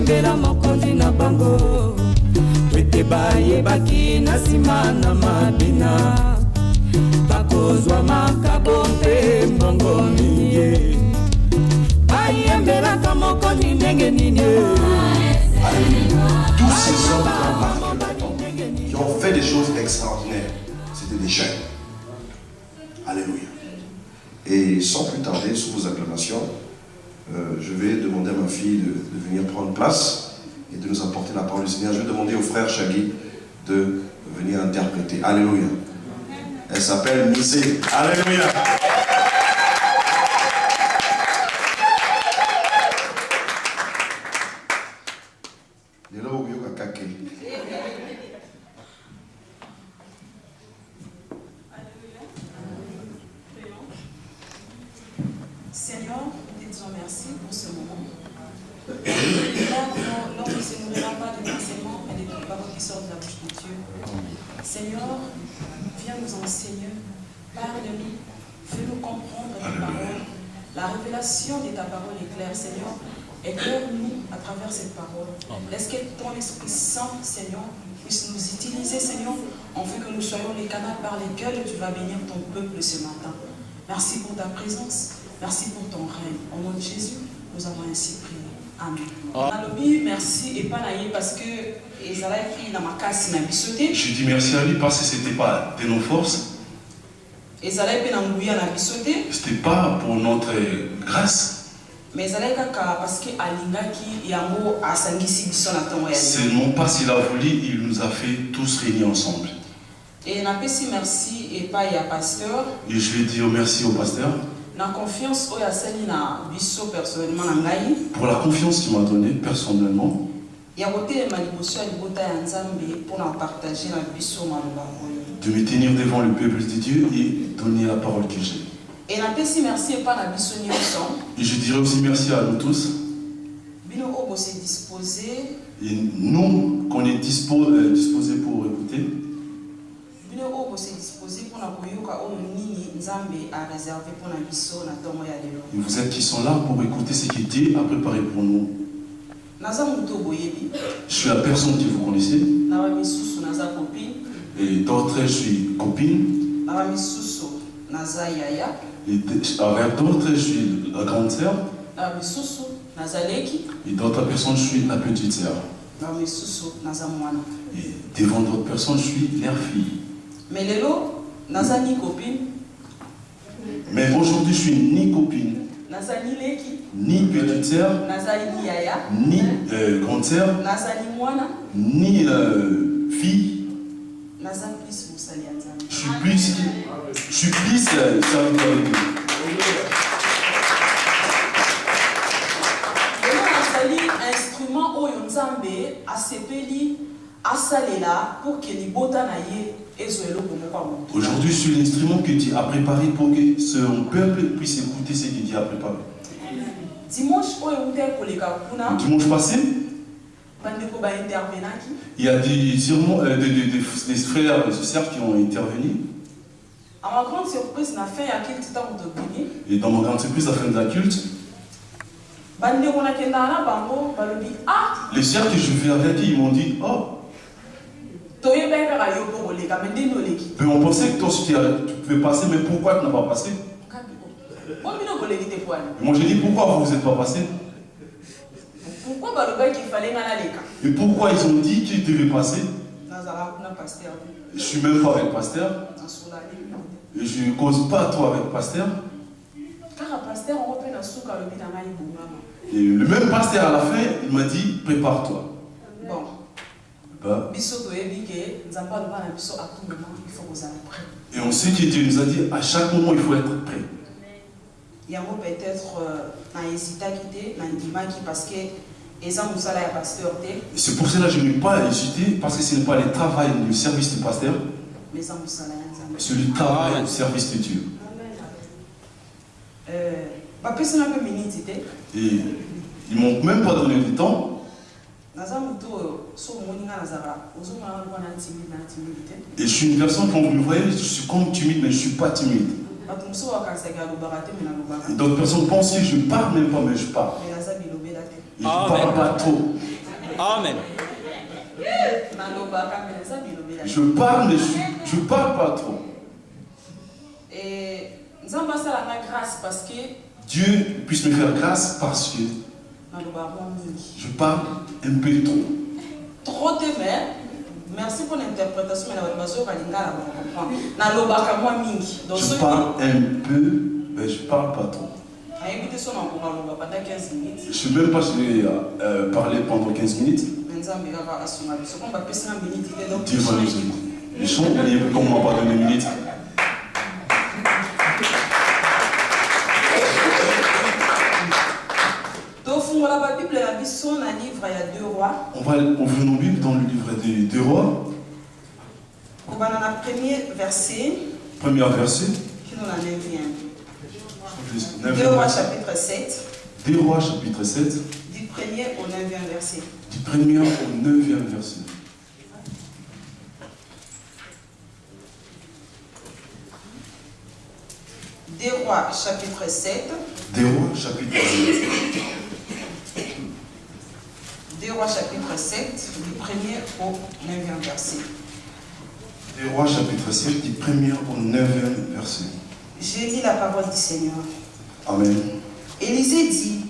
bayembela mokonzi na bango ete bayebaki na nsima na mabina bakozwa makabo mpe mbongo mingi bayembelaka mokonzi ndenge nini. Tous ces hommes qui ont fait des choses extraordinaires, c'était des jeunes. Alléluia. Et sans plus tarder, sous vos acclamations, je vais demander à ma fille de venir prendre place et de nous apporter la parole du Seigneur. Je vais demander au frère Shaggy de venir interpréter. Alléluia. Elle s'appelle Missé. Alléluia. Seigneur, nous te disons merci pour ce moment. Lors de ce nous n'avons pas de enseignement, mais de toutes paroles qui sortent de la bouche de Dieu. Seigneur, viens nous enseigner, parle-nous, fais-nous comprendre ta parole. La révélation de ta parole est claire, Seigneur. Éclaire-nous à travers cette parole. Laisse que ton Esprit Saint, Seigneur, puisse nous utiliser, Seigneur, afin que nous soyons les canaux par lesquels tu vas bénir ton peuple ce matin. Merci pour ta présence. Merci pour ton règne. Au nom de Jésus, nous avons ainsi prié. Amen. Merci et pas naïe parce que je dis merci à lui parce que ce n'était pas de nos forces. Ce n'était pas pour notre grâce. Mais c'est non pas s'il a voulu, il nous a fait tous réunis ensemble. Et merci et pas à pasteur. Et je vais dire merci au pasteur. Pour la confiance qu'il m'a donnée personnellement. De me tenir devant le peuple de Dieu et donner la parole que j'ai. Et je dirais aussi merci à nous tous. Et nous, qu'on est disposés pour écouter. Et vous êtes qui sont là pour écouter ce que Dieu a préparé pour nous. Je suis la personne que vous connaissez. Et d'autres, je suis copine. Et avec d'autres, je suis la grande sœur. Et d'autres personnes, je suis la petite sœur. Et devant d'autres personnes, je suis leur fille. Mais Lelo, naza ni copine. Mais aujourd'hui, je suis ni copine, ni petite sœur, ni grande sœur, ni fille. Je suis plus serviteur de Dieu. Instrument oyo nzambe asepeli asalela pour que libota na ye. Aujourd'hui, je suis l'instrument que Dieu a préparé pour que son peuple puisse écouter ce que Dieu a préparé. Dimanche passé, il y a sûrement des frères et sœurs qui ont intervenu. À ma grande surprise, et dans ma grande surprise, à la fin de la culte, les sœurs que je fais avec, ils m'ont dit, oh, mais on pensait que toi tu pouvais passer, mais pourquoi tu n'as pas passé? Moi j'ai dit pourquoi vous n'êtes pas passé? Et pourquoi ils ont dit qu'ils devaient passer? Je suis même pas avec pasteur. Et je ne cause pas trop avec pasteur. Et le même pasteur à la fin, il m'a dit prépare-toi. Et on sait que Dieu nous a dit à chaque moment il faut être prêt. C'est pour cela que je n'ai pas hésité, parce que ce n'est pas le travail du service du pasteur, c'est le travail du service de Dieu. Et ils m'ont même pas donné de temps. Et je suis une personne, quand vous me voyez, je suis comme timide, mais je ne suis pas timide. D'autres personnes pensent que je ne parle même pas, mais je parle. Et je ne parle pas trop. Amen. Je parle, mais je parle pas trop. Et nous avons passé la grâce parce que Dieu puisse me faire grâce parce que je parle un peu trop. Trop de mer. Merci pour l'interprétation, mais je parle un peu, mais je parle pas trop. Je ne sais même pas si je vais parler pendant 15 minutes. Dieu va nous aider. Les chants, comme on m'a pas donné une minute. On va ouvrir nos Bibles dans le livre des 2 Rois. Premier verset. Premier verset. 2 Rois chapitre 7. 2 Rois chapitre 7. Du 1er au 9e verset. Du 1er au 9e verset. Deux Rois chapitre 7. 2 Rois chapitre 7. 2 Rois chapitre 7, du 1er au 9e verset. 2 Rois chapitre 7, du 1er au 9e verset. J'ai lu la parole du Seigneur. Amen. Élisée dit,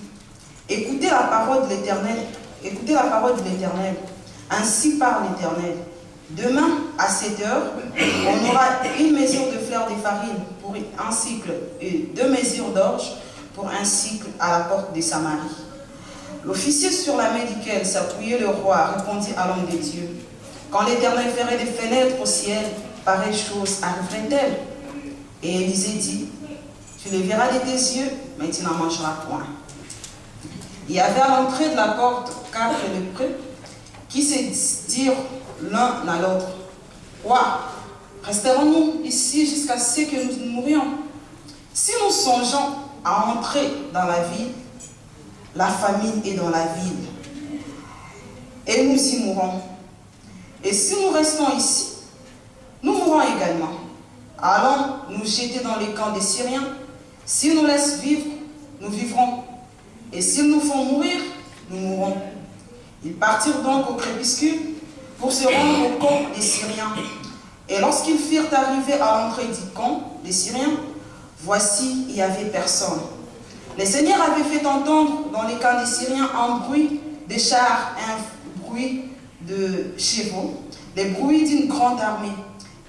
écoutez la parole de l'Éternel, écoutez la parole de l'Éternel. Ainsi parle l'Éternel. Demain, à 7 heures, on aura une mesure de fleur de farine pour un cycle et 2 mesures d'orge pour un cycle à la porte de Samarie. L'officier sur la main duquel s'appuyait le roi répondit à l'homme de Dieu. Quand l'Éternel ferait des fenêtres au ciel, pareille chose arriverait-elle? Et Élisée dit, tu les verras de tes yeux, mais tu n'en mangeras point. Il y avait à l'entrée de la porte 4 lépreux qui se dirent l'un à l'autre, roi, resterons-nous ici jusqu'à ce que nous mourions? Si nous songeons à entrer dans la ville, la famine est dans la ville, et nous y mourrons. Et si nous restons ici, nous mourrons également. Allons nous jeter dans les camps des Syriens. S'ils nous laissent vivre, nous vivrons. Et s'ils nous font mourir, nous mourrons. Ils partirent donc au crépuscule pour se rendre au camp des Syriens. Et lorsqu'ils firent arriver à l'entrée du camp des Syriens, voici, il n'y avait personne. Le Seigneur avait fait entendre dans les camps des Syriens un bruit de chars, un bruit de chevaux, le bruit d'une grande armée.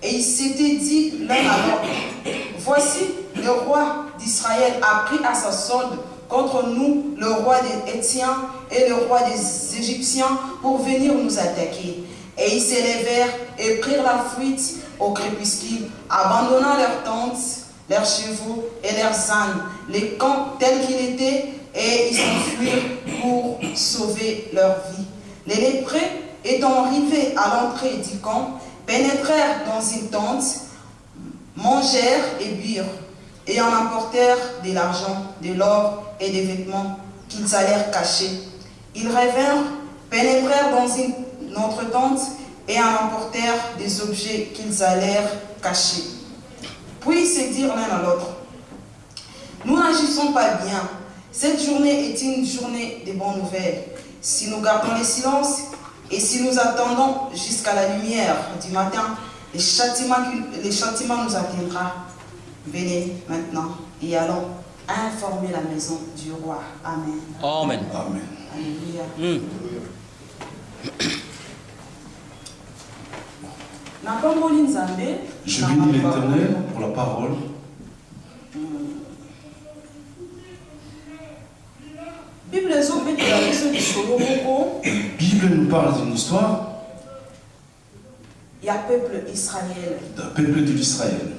Et ils s'étaient dit l'un à l'autre, voici, le roi d'Israël a pris à sa solde contre nous le roi des Hétiens et le roi des Égyptiens pour venir nous attaquer. Et ils s'élevèrent et prirent la fuite au crépuscule, abandonnant leurs tentes, leurs chevaux et leurs ânes, les camps tels qu'ils étaient, et ils s'enfuirent pour sauver leur vie. Les lépreux, étant arrivés à l'entrée du camp, pénétrèrent dans une tente, mangèrent et burent, et en emportèrent de l'argent, de l'or et des vêtements qu'ils allèrent cacher. Ils revinrent, pénétrèrent dans une autre tente et en emportèrent des objets qu'ils allèrent cacher. Puis ils se dirent l'un à l'autre, nous n'agissons pas bien, cette journée est une journée de bonnes nouvelles. Si nous gardons le silence et si nous attendons jusqu'à la lumière du matin, le châtiment nous atteindra. Venez maintenant et allons informer la maison du roi. Amen. Amen. Amen. Alléluia. Je bénis l'Éternel pour la parole. La Bible nous parle d'une histoire d'un peuple Israël. D'un peuple de l'Israël.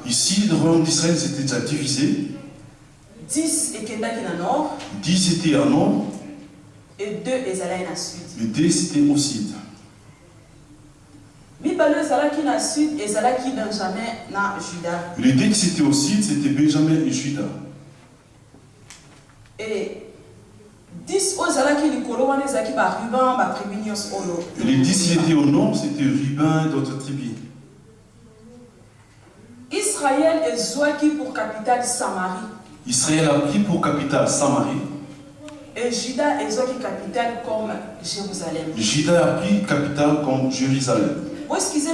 Ici, le royaume d'Israël s'était déjà divisé. 10 étaient dans le nord 10 étaient en nord et 2 étaient dans le sud. et 2 étaient au sud. Les 2 Les 2 qui étaient au sud, c'était Benjamin et Juda. Et 10 Et les 10 qui étaient au nord, c'était Ruben et d'autres tribus. Israël est Zouaki pour capitale Samarie. Israël a pris pour capitale Samarie. Et Juda est capitale comme Jérusalem. Juda a pris capitale comme Jérusalem. Parce que je suis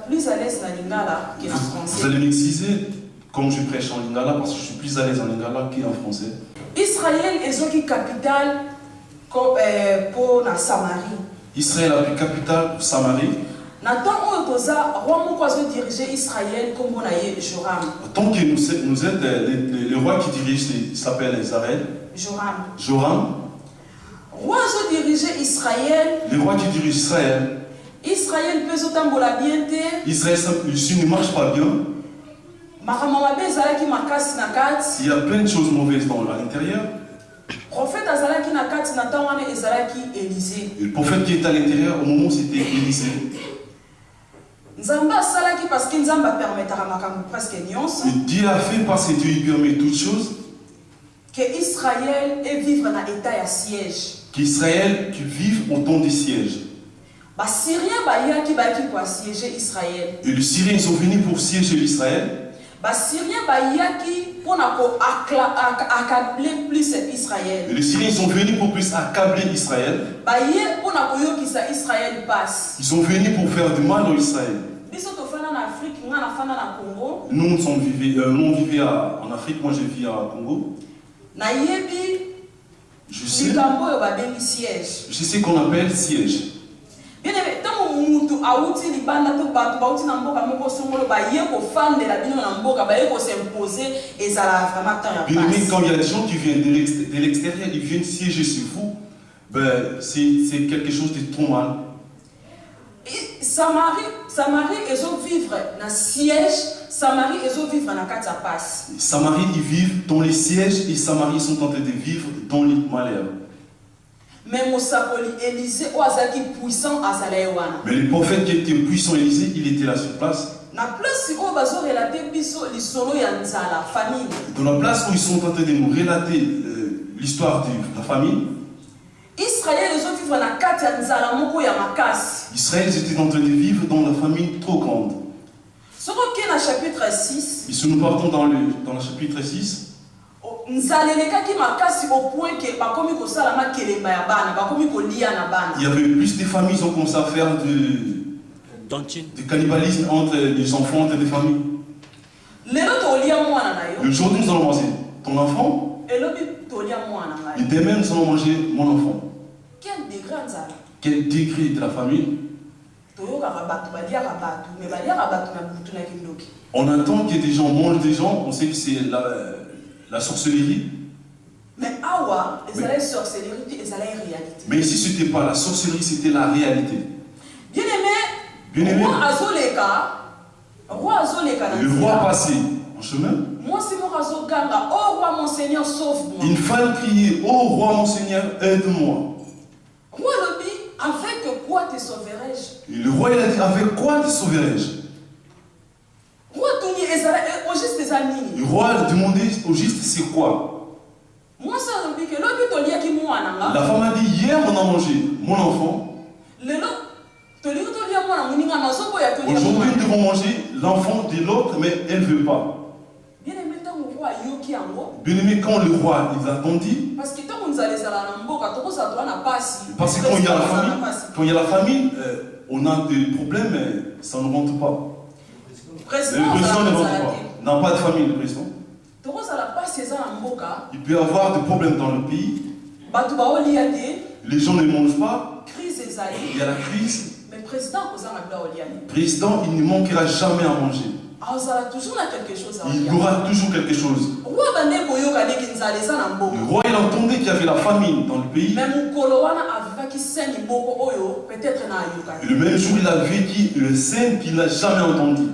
plus à l'aise en lingala qu'en français. Vous allez m'excuser comme je prêche en lingala parce que je suis plus à l'aise en lingala qu'en français. Israël est capitale pour la Samarie. Israël a pris capitale pour Samarie. Tant que nous êtes le roi qui dirige, il s'appelle Israël. Joram. Roi qui dirige Israël. Le roi qui dirige Israël. Israël peut s'otambola bien. Israël ne marche pas bien. Il y a plein de choses mauvaises à l'intérieur. Le prophète qui est à l'intérieur, au moment où c'était Élisée. Dieu a fait parce que Dieu permet toutes choses. Qu'Israël est vivre dans l'état de siège. Qu'Israël vive au temps du siège. Et les Syriens sont venus pour siéger l'Israël. Et les Syriens sont venus pour plus accabler Israël. Ils sont venus pour faire du mal à Israël. Nous, on vivait en Afrique, moi je vis à Congo. Je sais qu'on appelle siège. Bien aimé, quand il y a des gens qui viennent de l'extérieur, ils viennent siéger sur vous, ben, c'est quelque chose de trop mal. Samarie, ils vivent dans le siège. Samarie, ils vivent dans la passe. Samarie, ils vivent dans les sièges et Samarie sont en train de vivre dans les malheurs. Mais le prophète qui était puissant Élisée, il était là sur place. Dans la place où ils sont en train de nous relater l'histoire de la famille, Israël ils étaient en train de vivre dans la famille trop grande. Chapitre 6. Et si nous partons dans le chapitre 6, il y avait plus de familles qui ont commencé à faire du cannibalisme entre les enfants, entre les familles. Aujourd'hui, nous allons manger ton enfant. Et demain, nous allons manger mon enfant. Quel degré de la famille? On entend que des gens mangent des gens, on sait que c'est la sorcellerie. Mais ici, ce n'était pas la sorcellerie, c'était la réalité. Bien aimé, le roi passé en chemin. Une femme criait, oh roi mon Seigneur, aide-moi. Avec quoi te sauverai-je? Et le roi il a dit, avec quoi te sauverai-je? Le roi a demandé au juste c'est quoi? La femme a dit, hier on a mangé mon enfant. Aujourd'hui nous devons manger l'enfant de l'autre, mais elle ne veut pas. Bien aimé, quand le roi il a entendu, parce que quand il y a la famille, on a des problèmes, mais ça ne rentre pas. Le président ne rentre pas. N'a pas de famille, le président. Il peut y avoir des problèmes dans le pays. Les gens ne mangent pas. Il y a la crise. Mais le président, il ne manquera jamais à manger. Il y aura toujours quelque chose. Le roi, il entendait qu'il y avait la famine dans le pays. Et le même jour, il a vécu le sein qu'il n'a jamais entendu.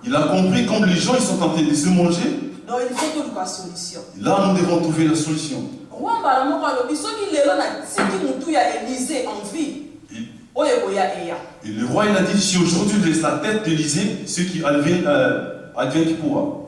Il a compris comme les gens ils sont en train de se manger. Donc il faut trouver une solution. Là, nous devons trouver la solution. Et le roi il a dit, si aujourd'hui il laisse la tête d'Élysée, ce qui advient qui pourra.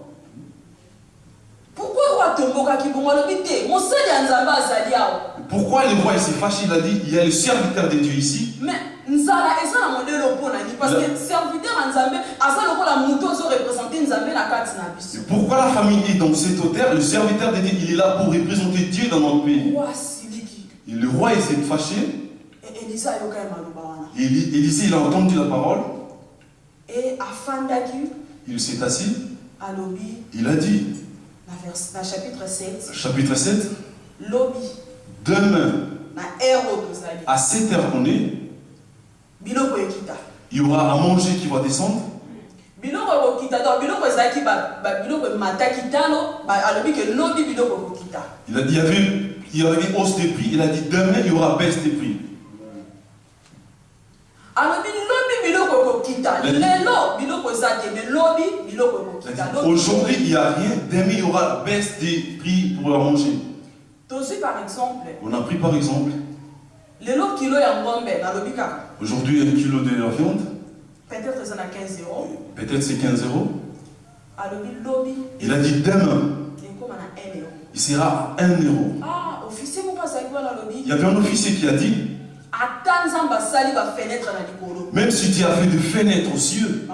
Pourquoi le roi s'est fâché? Il a dit, il y a le serviteur de Dieu ici. Mais nzala eza na modèle opona ni parce que serviteur en Nzambe asa lokola muto zo représenter Nzambe na kati na biso. Pourquoi la famille est dans cette terre? Le serviteur de Dieu, il est là pour représenter Dieu dans notre pays. Et le roi il s'est fâché. Et Élisa yoka maloba wana. Et Élisée il a entendu la parole. Et afandaki. Il s'est assis. Alobi. Il a dit. Na chapitre 7. Chapitre 7. Lobi. Demain. Na ero tozali. À 7 heures qu'on est. Biloko ekita. Il y aura à manger qui va descendre. Biloko ekita donc biloko ezaki ba biloko mataki talo ba alobi que lobi biloko ekita. Il y avait hausse des prix. Il a dit demain il y aura baisse des prix. Alobi lobi biloko ekita. Lelo biloko ezaki mais lobi biloko ekita. Aujourd'hui il n'y a rien. Demain il y aura baisse des prix pour manger. Par exemple. On a pris par exemple. Lelo kilo ya ngombe na lobi kaka. Aujourd'hui, 1 kilo de viande. Peut-être c'est 15 €. Peut-être c'est 15 €. Il a dit demain, il sera à 1 €. Ah, officier, il y avait un officier qui a dit, même si Dieu a fait des fenêtres aux cieux,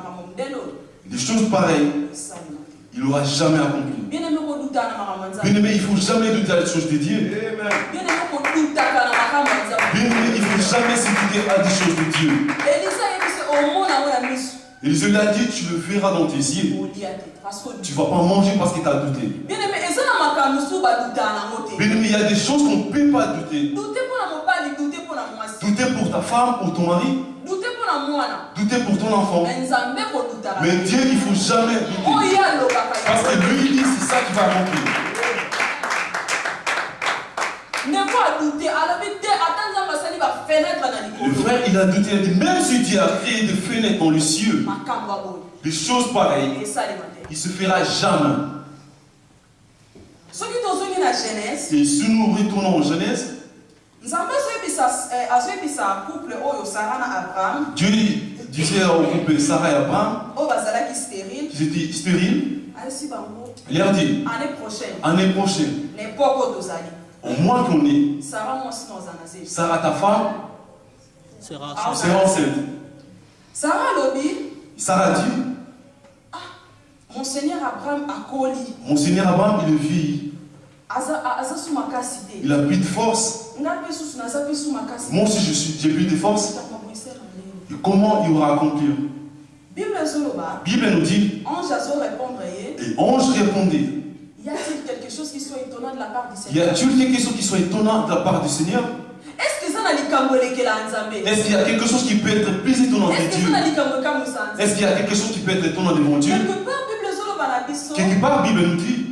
des choses pareilles, il n'aura jamais accompli. Bien aimé, il ne faut jamais douter à la chose de Dieu. Bien aimé, il ne faut jamais se douter à des choses de Dieu. Élisée lui a dit, tu le verras dans tes yeux. Tu ne vas pas manger parce que tu as douté. Bien aimé, il y a des choses qu'on ne peut pas douter. Douter pour ta femme, pour ton mari. Douter pour ton enfant. Mais Dieu, il ne faut jamais douter. Parce que lui, il dit, c'est ça qui va remplir. Le frère, il a douté, il a dit, même si Dieu a créé des fenêtres dans les cieux, des choses pareilles, il ne se fera jamais. Et si nous retournons en Genèse, Dieu disait au couple Sarah et Abraham qu'ils étaient stériles. Il leur dit, année prochaine, au moins qu'on est, Sarah ta femme sera enceinte. Sarah dit, mon Seigneur Abraham a coli. Mon Seigneur Abraham, il est vieilli. Il a plus de force. Moi aussi, j'ai plus de force. Et comment il aura accompli? La Bible nous dit, et ange répondait. Y a-t-il quelque chose qui soit étonnant de la part du Seigneur? Y a-t-il quelque chose qui soit étonnant de la part du Seigneur? Est-ce qu'il y a quelque chose qui peut être plus étonnant que Dieu? Est-ce qu'il y a quelque chose qui peut être étonnant devant Dieu? Quelque part, la Bible nous dit,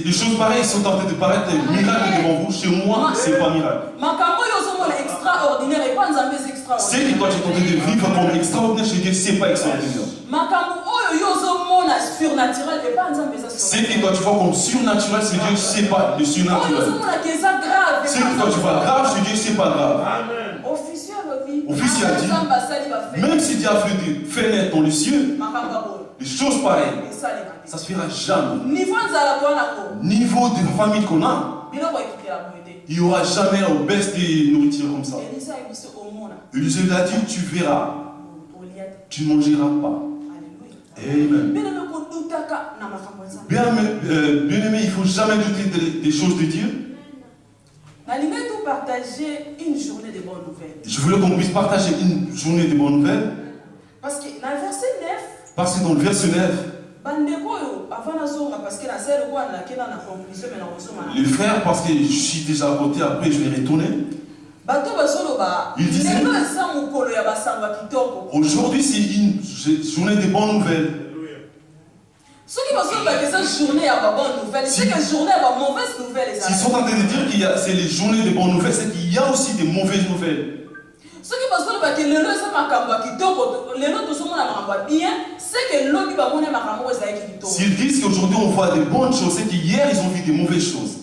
les choses pareilles sont en train de paraître miracles devant vous. Chez moi, ce n'est pas miracle. Ce que toi tu es en train de vivre comme extraordinaire chez Dieu, ce n'est pas extraordinaire. Ce que toi tu vois comme surnaturel chez Dieu, ce n'est pas le surnaturel. Ce que toi tu vois grave chez Dieu, ce n'est pas grave. Officier a dit, même si Dieu a fait des fenêtres dans les cieux, des choses pareilles, ça ne se fera jamais. Niveau de famille qu'on a, il n'y aura jamais une baisse de nourriture comme ça. Élisée lui a dit, tu verras, tu ne mangeras pas. Amen. Bien aimé, il ne faut jamais douter des choses de Dieu. Je voulais qu'on puisse partager une journée de bonnes nouvelles. Parce que dans le verset 9, parce que dans le verset 9, les frères, parce que je suis déjà à côté, après je vais retourner. Il disait, aujourd'hui c'est une journée de bonnes nouvelles. Ceux qui pensent que cette journée a bonne nouvelle, c'est que journée a mauvaise nouvelle. S'ils sont en train de dire qu'il y a c'est les journées de bonnes nouvelles, c'est qu'il y a aussi des mauvaises nouvelles. Ceux qui pensent que le lot c'est ma kamba qui toko, le lot tout ce monde a bien, c'est que l'autre va monter ma kamba. S'ils disent qu'aujourd'hui on voit des bonnes choses, c'est qu'hier ils ont vu des mauvaises choses.